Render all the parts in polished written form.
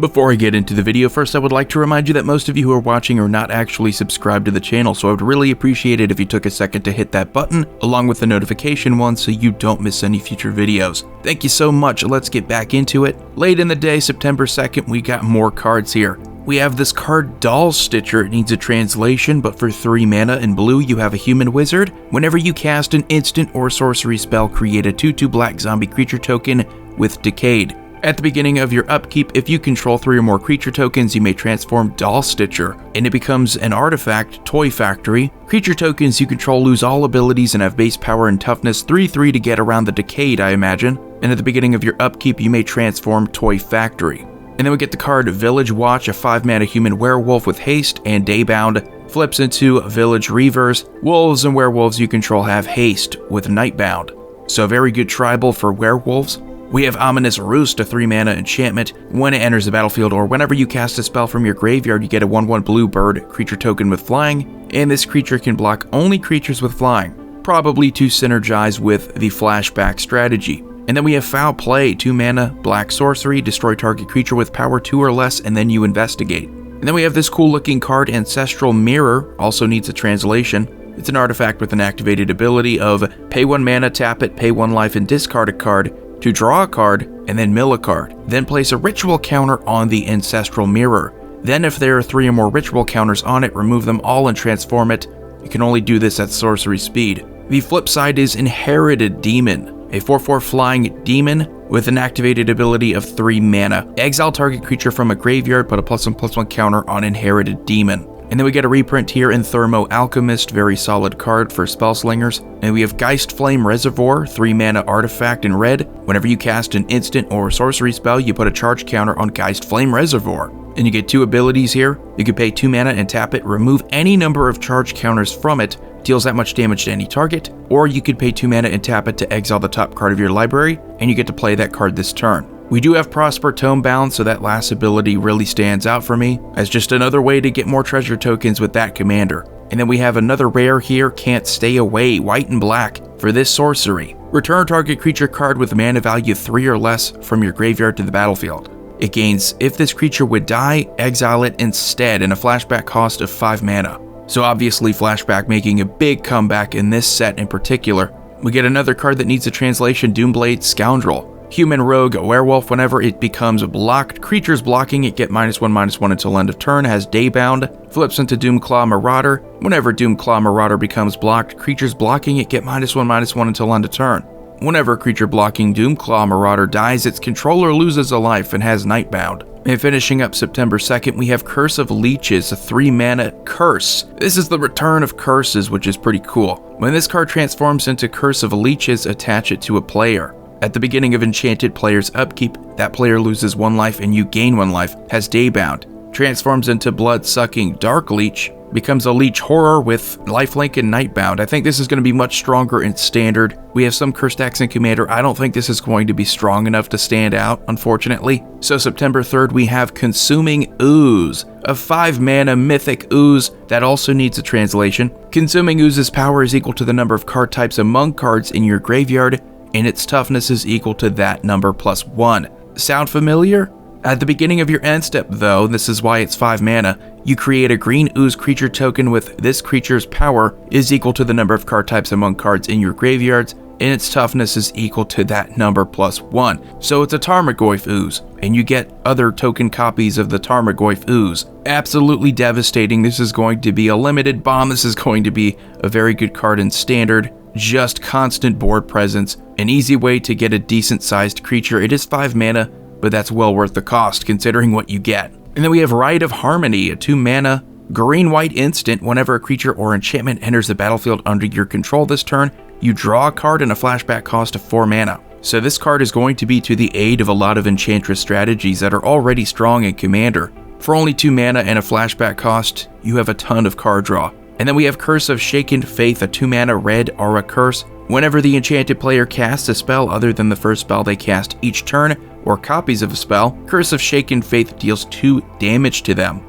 Before I get into the video, first I would like to remind you that most of you who are watching are not actually subscribed to the channel, so I would really appreciate it if you took a second to hit that button, along with the notification one so you don't miss any future videos. Thank you so much, let's get back into it. Late in the day, September 2nd, we got more cards here. We have this card, Doll Stitcher. It needs a translation, but for 3 mana in blue, you have a human wizard. Whenever you cast an instant or sorcery spell, create a 2/2 black zombie creature token with Decayed. At the beginning of your upkeep, if you control 3 or more creature tokens, you may transform Doll Stitcher, and it becomes an artifact, Toy Factory. Creature tokens you control lose all abilities and have base power and toughness 3/3 to get around the Decayed, I imagine. And at the beginning of your upkeep, you may transform Toy Factory. And then we get the card Village Watch, a 5 mana human werewolf with haste and daybound. Flips into Village Reavers. Wolves and werewolves you control have haste with nightbound. So very good tribal for werewolves. We have Ominous Roost, a 3 mana enchantment. When it enters the battlefield or whenever you cast a spell from your graveyard, you get a 1/1 blue bird creature token with flying, and this creature can block only creatures with flying, probably to synergize with the flashback strategy. And then we have Foul Play, 2 mana, black sorcery, destroy target creature with power 2 or less, and then you investigate. And then we have this cool looking card, Ancestral Mirror, also needs a translation. It's an artifact with an activated ability of pay 1 mana, tap it, pay 1 life, and discard a card to draw a card, and then mill a card. Then place a ritual counter on the Ancestral Mirror. Then if there are 3 or more ritual counters on it, remove them all and transform it. You can only do this at sorcery speed. The flip side is Inherited Demon, a 4/4 flying demon with an activated ability of 3 mana. Exile target creature from a graveyard, put a +1/+1 counter on Inherited Demon. And then we get a reprint here in Thermo Alchemist, very solid card for Spellslingers. And we have Geist Flame Reservoir, 3 mana artifact in red. Whenever you cast an instant or sorcery spell, you put a charge counter on Geist Flame Reservoir. And you get 2 abilities here. You can pay 2 mana and tap it, remove any number of charge counters from it, deals that much damage to any target, or you could pay 2 mana and tap it to exile the top card of your library, and you get to play that card this turn. We do have Prosper Tomebound, so that last ability really stands out for me as just another way to get more treasure tokens with that commander. And then we have another rare here, Can't Stay Away, white and black, for this sorcery. Return target creature card with mana value 3 or less from your graveyard to the battlefield. It gains, if this creature would die, exile it instead, and a flashback cost of 5 mana. So obviously flashback making a big comeback in this set in particular. We get another card that needs a translation, Doomblade Scoundrel. Human rogue, a werewolf, whenever it becomes blocked, creatures blocking it get -1/-1 until end of turn, has daybound, flips into Doomclaw Marauder. Whenever Doomclaw Marauder becomes blocked, creatures blocking it get -1/-1 until end of turn. Whenever a creature blocking Doomclaw Marauder dies, its controller loses a life and has nightbound. And finishing up September 2nd, we have Curse of Leeches, a 3 mana curse. This is the return of curses, which is pretty cool. When this card transforms into Curse of Leeches, attach it to a player. At the beginning of enchanted player's upkeep, that player loses 1 life and you gain 1 life, has daybound. Transforms into Blood-Sucking Dark Leech, becomes a Leech Horror with lifelink and nightbound. I think this is going to be much stronger in Standard. We have some curse decks in Commander. I don't think this is going to be strong enough to stand out, unfortunately. So September 3rd, we have Consuming Ooze, a 5 mana mythic ooze that also needs a translation. Consuming Ooze's power is equal to the number of card types among cards in your graveyard, and its toughness is equal to that number +1. Sound familiar? At the beginning of your end step though, this is why it's 5 mana, you create a green ooze creature token with this creature's power is equal to the number of card types among cards in your graveyards, and its toughness is equal to that number +1. So it's a Tarmogoyf ooze, and you get other token copies of the Tarmogoyf ooze. Absolutely devastating. This is going to be a limited bomb. This is going to be a very good card in Standard. Just constant board presence, an easy way to get a decent sized creature. It is 5 mana, but that's well worth the cost considering what you get. And then we have Rite of Harmony, a 2 mana green-white instant. Whenever a creature or enchantment enters the battlefield under your control this turn, you draw a card and a flashback cost of 4 mana. So this card is going to be to the aid of a lot of Enchantress strategies that are already strong in Commander. For only 2 mana and a flashback cost, you have a ton of card draw. And then we have Curse of Shaken Faith, a 2 mana red aura curse. Whenever the enchanted player casts a spell other than the first spell they cast each turn, or copies of a spell, Curse of Shaken Faith deals 2 damage to them.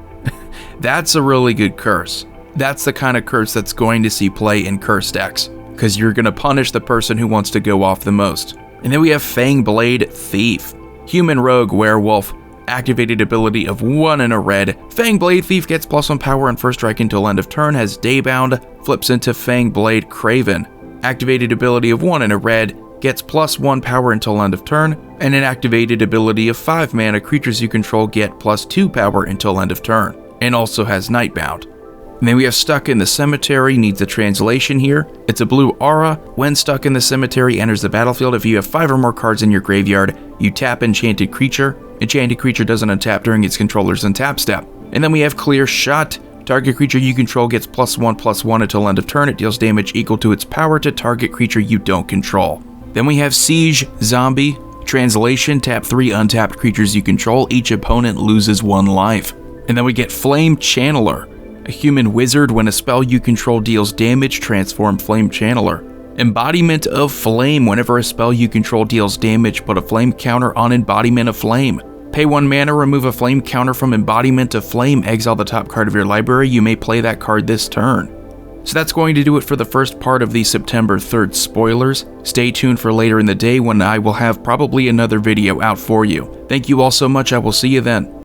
That's a really good curse. That's the kind of curse that's going to see play in curse decks, because you're going to punish the person who wants to go off the most. And then we have Fangblade Thief, human rogue werewolf, Activated ability of 1 and a red. Fang Blade Thief gets +1 power on first strike until end of turn, has Daybound, flips into Fang Blade Craven. Activated ability of 1 and a red, gets +1 power until end of turn, and an activated ability of 5 mana, creatures you control get +2 power until end of turn, and also has Nightbound. And then we have Stuck in the Cemetery, needs a translation here. It's a blue aura. When Stuck in the Cemetery enters the battlefield, if you have 5 or more cards in your graveyard, you tap Enchanted Creature. Enchanted Creature doesn't untap during its controller's untap step. And then we have Clear Shot. Target creature you control gets +1/+1 until end of turn. It deals damage equal to its power to target creature you don't control. Then we have Siege Zombie. Translation, tap 3 untapped creatures you control. Each opponent loses 1 life. And then we get Flame Channeler. A human wizard, when a spell you control deals damage, transform Flame Channeler. Embodiment of Flame, whenever a spell you control deals damage, put a flame counter on Embodiment of Flame. Pay 1 mana, remove a flame counter from Embodiment of Flame, exile the top card of your library. You may play that card this turn. So that's going to do it for the first part of the September 3rd spoilers. Stay tuned for later in the day when I will have probably another video out for you. Thank you all so much, I will see you then.